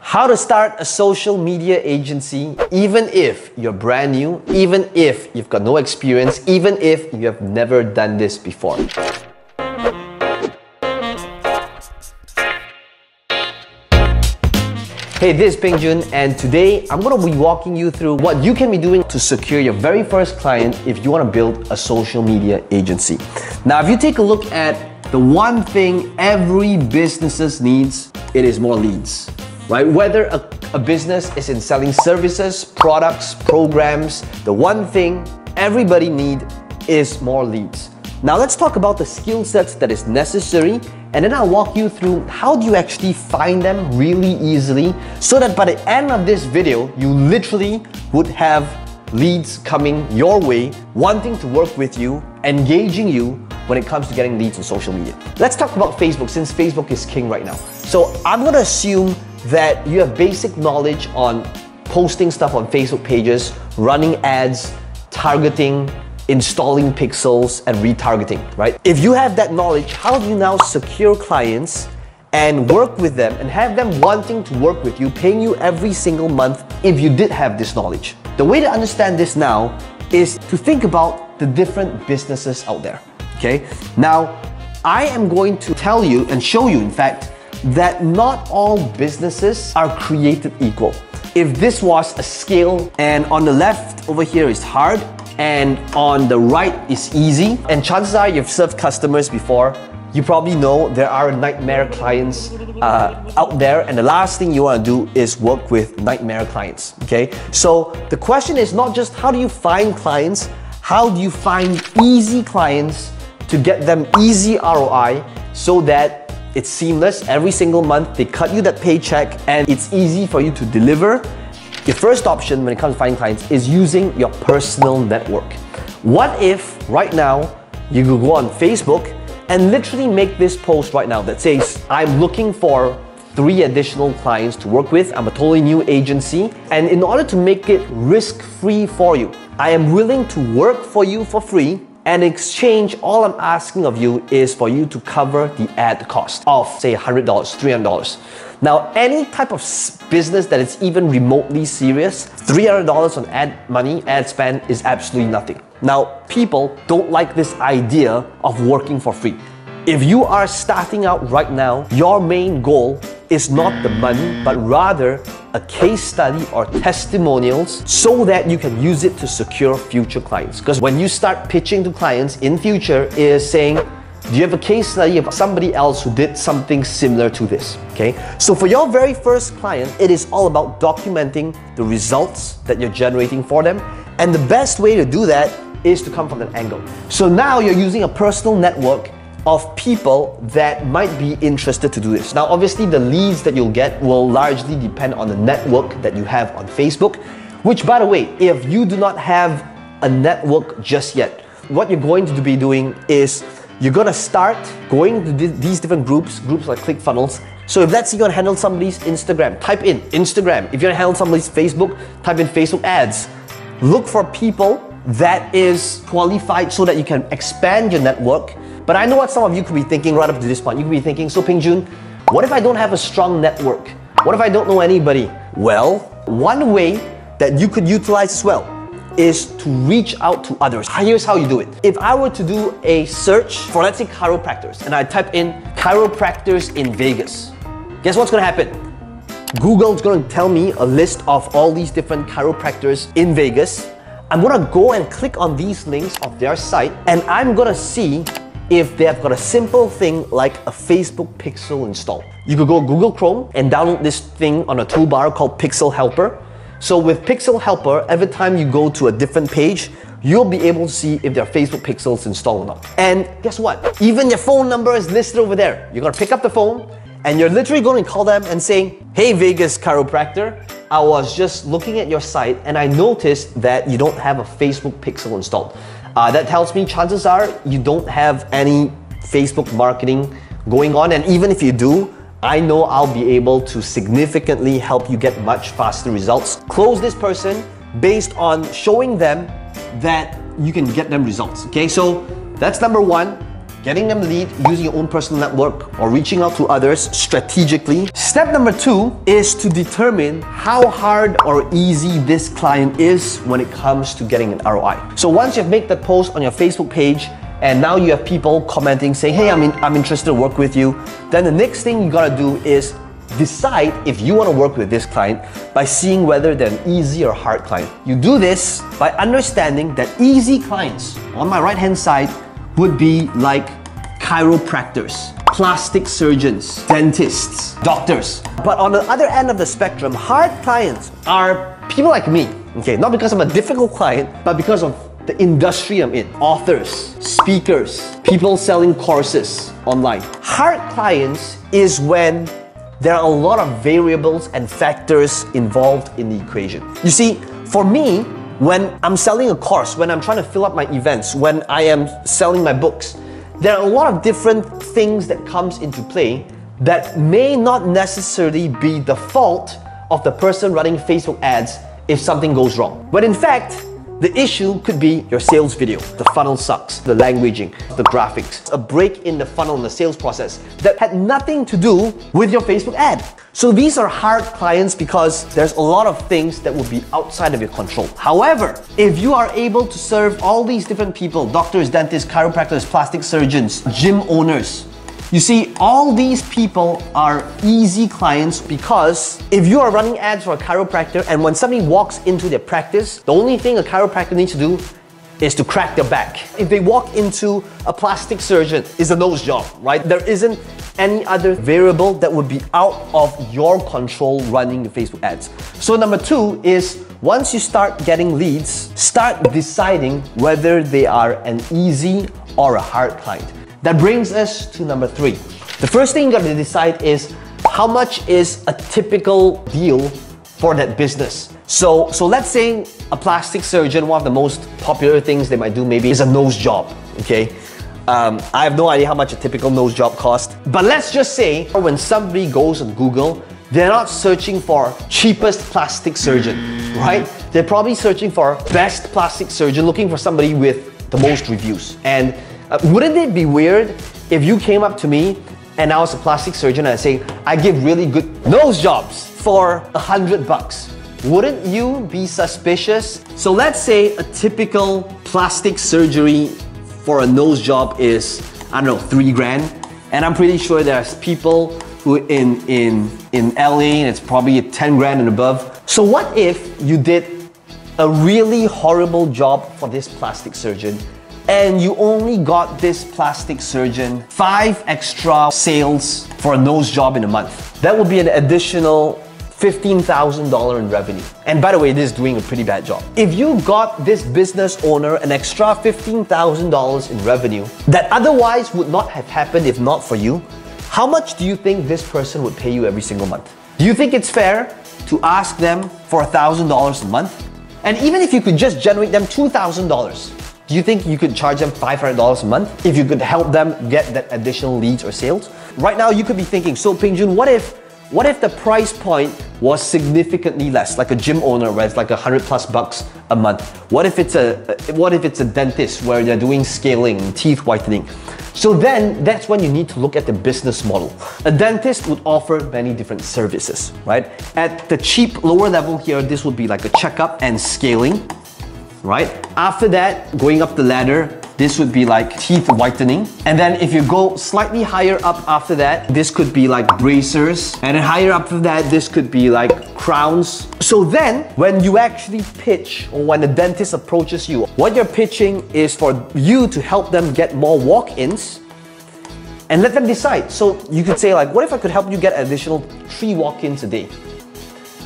How to start a social media agency even if you're brand new, even if you've got no experience, even if you have never done this before. Hey, this is Peng Joon, and today I'm going to be walking you through what you can be doing to secure your very first client if you want to build a social media agency. Now, if you take a look at the one thing every business needs, it is more leads, right? Whether a business is in selling services, products, programs, the one thing everybody needs is more leads. Now let's talk about the skill sets that is necessary, and then I'll walk you through how do you actually find them really easily so that by the end of this video, you literally would have leads coming your way, wanting to work with you, engaging you when it comes to getting leads on social media. Let's talk about Facebook, since Facebook is king right now. So I'm gonna assume that you have basic knowledge on posting stuff on Facebook pages, running ads, targeting, installing pixels, and retargeting, right? If you have that knowledge, how do you now secure clients and work with them and have them wanting to work with you, paying you every single month if you did have this knowledge? The way to understand this now is to think about the different businesses out there, okay? Now, I am going to tell you and show you, in fact, that not all businesses are created equal. If this was a scale and on the left over here is hard, and on the right is easy, and chances are you've served customers before, you probably know there are nightmare clients out there, and the last thing you want to do is work with nightmare clients, okay? So the question is not just how do you find clients, how do you find easy clients to get them easy ROI so that it's seamless every single month, they cut you that paycheck, and it's easy for you to deliver. Your first option when it comes to finding clients is using your personal network. What if right now you could go on Facebook and literally make this post right now that says, I'm looking for 3 additional clients to work with. I'm a totally new agency, and in order to make it risk-free for you, I am willing to work for you for free, and in exchange, all I'm asking of you is for you to cover the ad cost of, say, $100, $300. Now, any type of business that is even remotely serious, $300 on ad money, ad spend is absolutely nothing. Now, people don't like this idea of working for free. If you are starting out right now, your main goal is not the money, but rather a case study or testimonials so that you can use it to secure future clients. Because when you start pitching to clients in future is saying, do you have a case study of somebody else who did something similar to this? Okay, so for your very first client, it is all about documenting the results that you're generating for them. And the best way to do that is to come from an angle. So now you're using a personal network of people that might be interested to do this. Now, obviously, the leads that you'll get will largely depend on the network that you have on Facebook, which, by the way, if you do not have a network just yet, what you're going to be doing is you're gonna start going to these different groups like ClickFunnels. So if let's say you're gonna handle somebody's Instagram, type in Instagram. If you're gonna handle somebody's Facebook, type in Facebook ads. Look for people that is qualified so that you can expand your network. But I know what some of you could be thinking right up to this point. You could be thinking, so Peng Joon, what if I don't have a strong network? What if I don't know anybody? Well, one way that you could utilize as well is to reach out to others. Here's how you do it. If I were to do a search for, let's say, chiropractors, and I type in chiropractors in Vegas, guess what's gonna happen? Google's gonna tell me a list of all these different chiropractors in Vegas. I'm gonna go and click on these links of their site, and I'm gonna see if they have got a simple thing like a Facebook pixel installed. You could go Google Chrome and download this thing on a toolbar called Pixel Helper. So with Pixel Helper, every time you go to a different page, you'll be able to see if there are Facebook pixels installed or not. And guess what? Even your phone number is listed over there. You're gonna pick up the phone and you're literally going to call them and saying, hey Vegas chiropractor, I was just looking at your site and I noticed that you don't have a Facebook pixel installed. That tells me chances are you don't have any Facebook marketing going on, and even if you do, I know I'll be able to significantly help you get much faster results. Close this person based on showing them that you can get them results, okay? So that's number one. getting them lead using your own personal network or reaching out to others strategically. Step number 2 is to determine how hard or easy this client is when it comes to getting an ROI. So once you've made that post on your Facebook page and now you have people commenting saying, hey, I'm interested to work with you, then the next thing you gotta do is decide if you want to work with this client by seeing whether they're an easy or hard client. You do this by understanding that easy clients on my right hand side would be like chiropractors, plastic surgeons, dentists, doctors. But on the other end of the spectrum, hard clients are people like me, okay? Not because I'm a difficult client, but because of the industry I'm in. Authors, speakers, people selling courses online. Hard clients is when there are a lot of variables and factors involved in the equation. You see, for me, when I'm selling a course, when I'm trying to fill up my events, when I am selling my books, there are a lot of different things that comes into play that may not necessarily be the fault of the person running Facebook ads if something goes wrong. But in fact, the issue could be your sales video. The funnel sucks, the languaging, the graphics, a break in the funnel in the sales process that had nothing to do with your Facebook ad. So these are hard clients because there's a lot of things that will be outside of your control. However, if you are able to serve all these different people, doctors, dentists, chiropractors, plastic surgeons, gym owners, you see, all these people are easy clients because if you are running ads for a chiropractor and when somebody walks into their practice, the only thing a chiropractor needs to do is to crack their back. If they walk into a plastic surgeon, it's a nose job, right? There isn't any other variable that would be out of your control running the Facebook ads. So number 2 is once you start getting leads, start deciding whether they are an easy or a hard client. That brings us to number 3. The first thing you got to decide is how much is a typical deal for that business. So let's say a plastic surgeon, one of the most popular things they might do maybe is a nose job, okay? I have no idea how much a typical nose job costs, but let's just say when somebody goes on Google, they're not searching for cheapest plastic surgeon, right? They're probably searching for best plastic surgeon, looking for somebody with the most reviews. And wouldn't it be weird if you came up to me and I was a plastic surgeon and I say, I give really good nose jobs for $100? Wouldn't you be suspicious? So let's say a typical plastic surgery for a nose job is, I don't know, $3,000. And I'm pretty sure there's people who in LA, and it's probably $10,000 and above. So what if you did a really horrible job for this plastic surgeon and you only got this plastic surgeon 5 extra sales for a nose job in a month? That would be an additional $15,000 in revenue. And by the way, this is doing a pretty bad job. If you got this business owner an extra $15,000 in revenue that otherwise would not have happened if not for you, how much do you think this person would pay you every single month? Do you think it's fair to ask them for $1,000 a month? And even if you could just generate them $2,000, do you think you could charge them $500 a month if you could help them get that additional leads or sales? Right now, you could be thinking, so Peng Joon, what if the price point was significantly less, like a gym owner where it's like $100+ a month? What if it's a dentist where they're doing scaling, teeth whitening? So then that's when you need to look at the business model. A dentist would offer many different services, right? At the cheap lower level here, this would be like a checkup and scaling, right? After that, going up the ladder, this would be like teeth whitening. And then if you go slightly higher up after that, this could be like bracers. And then higher up from that, this could be like crowns. So then when you actually pitch, or when the dentist approaches you, what you're pitching is for you to help them get more walk-ins and let them decide. So you could say like, what if I could help you get an additional 3 walk-ins a day?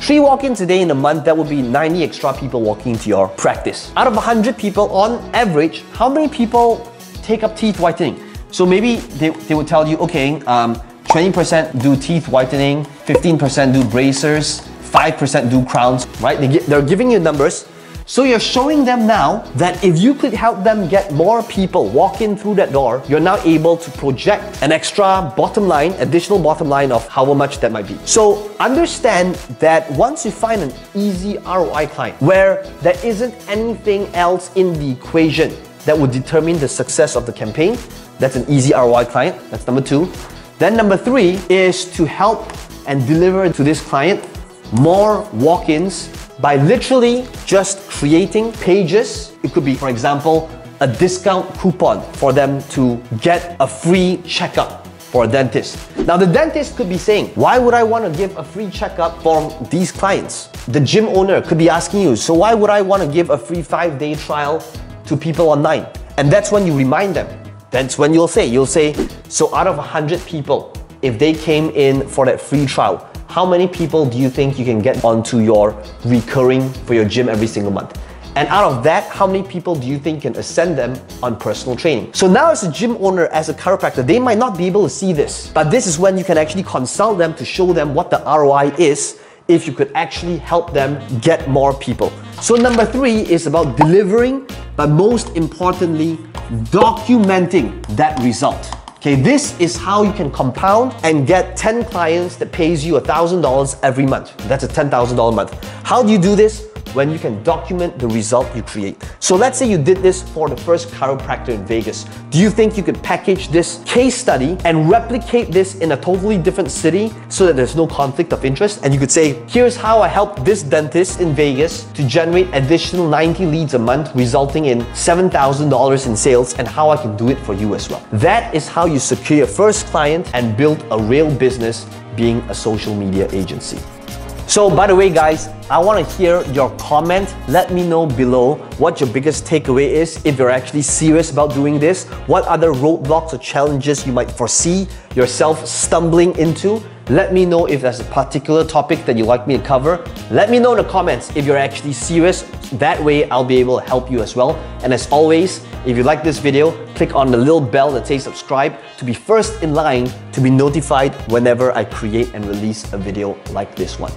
3 walk-ins a day in a month, that would be 90 extra people walking into your practice. Out of 100 people, on average, how many people take up teeth whitening? So maybe they would tell you, okay, 20% do teeth whitening, 15% do bracers, 5% do crowns, right? They're giving you numbers. So you're showing them now that if you could help them get more people walk in through that door, you're now able to project an extra bottom line, additional bottom line of however much that might be. So understand that once you find an easy ROI client where there isn't anything else in the equation that would determine the success of the campaign, That's an easy ROI client. That's number 2. Then number 3 is to help and deliver to this client more walk-ins by literally just creating pages. It could be, for example, a discount coupon for them to get a free checkup for a dentist. Now the dentist could be saying, why would I want to give a free checkup for these clients? The gym owner could be asking you, so why would I want to give a free 5-day trial to people online? And that's when you remind them. That's when you'll say, so out of 100 people, if they came in for that free trial, how many people do you think you can get onto your recurring for your gym every single month? And out of that, how many people do you think can ascend them on personal training? So now as a gym owner, as a chiropractor, they might not be able to see this, but this is when you can actually consult them to show them what the ROI is if you could actually help them get more people. So number 3 is about delivering, but most importantly, documenting that result. Okay, this is how you can compound and get 10 clients that pays you $1,000 every month. That's a $10,000 a month. How do you do this? When you can document the result you create. So let's say you did this for the first chiropractor in Vegas. Do you think you could package this case study and replicate this in a totally different city so that there's no conflict of interest? And you could say, here's how I helped this dentist in Vegas to generate additional 90 leads a month, resulting in $7,000 in sales, and how I can do it for you as well. That is how you secure your first client and build a real business being a social media agency. So by the way guys, I want to hear your comment. Let me know below what your biggest takeaway is if you're actually serious about doing this. What other roadblocks or challenges you might foresee yourself stumbling into. Let me know if there's a particular topic that you'd like me to cover. Let me know in the comments if you're actually serious. That way I'll be able to help you as well. And as always, if you like this video, click on the little bell that says subscribe to be first in line to be notified whenever I create and release a video like this one.